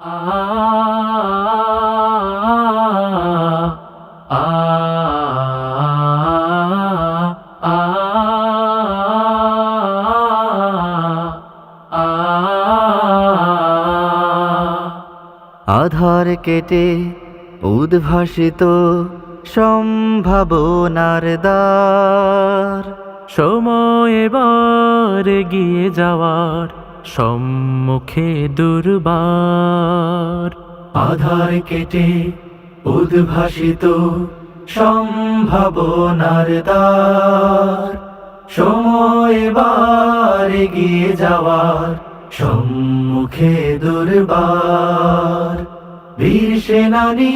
আধার কেটে উদ্ভাসিত সম্ভাবনার দ্বার, সময় এবার এগিয়ে যাওয়ার সম্মুখে দুর্বার। আধার কেটে উদ্ভাসিত সম্ভাবনার দ্বার, সময় এবার এগিয়ে যাওয়ার সম্মুখে দুর্বার। বীর সেনানী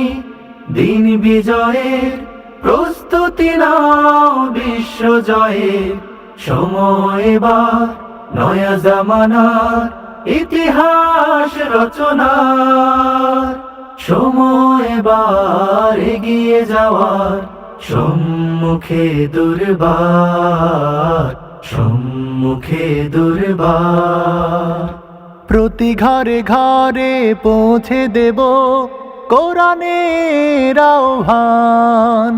দিন বিজয়ের প্রস্তুতি নাও, বিশ্ব জয়ের সময় এবার নয়া জামানার ইতিহাস রচনার। সময় এবার এগিয়ে যাওয়ার সম্মুখে দুর্বার, সম্মুখে দুর্বার। প্রতি ঘরে ঘরে পৌঁছে দেব কোরআনের আহ্বান।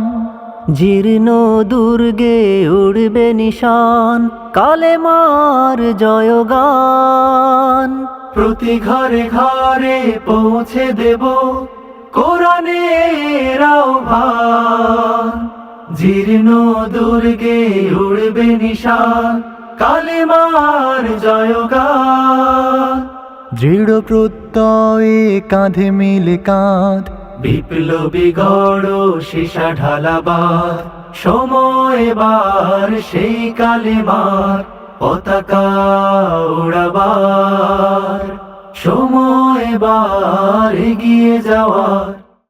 জীর্ণ দুর্গে উড়বে নিশান, কালেমার জয়গান। প্রতি ঘরে ঘরে পৌঁছে দেব কোরআনের আহ্বান। জীর্ণ দুর্গে উড়বে নিশান, কালেমার জয়গান। দৃঢ় প্রত্যয়ে কাঁধে মিলে কাঁধ, বিপ্লবী গড় সীসা ঢালাবার। সময় এবার সেই কালেমার পতাকা উড়াবার। সময় এবার এগিয়ে যাওয়ার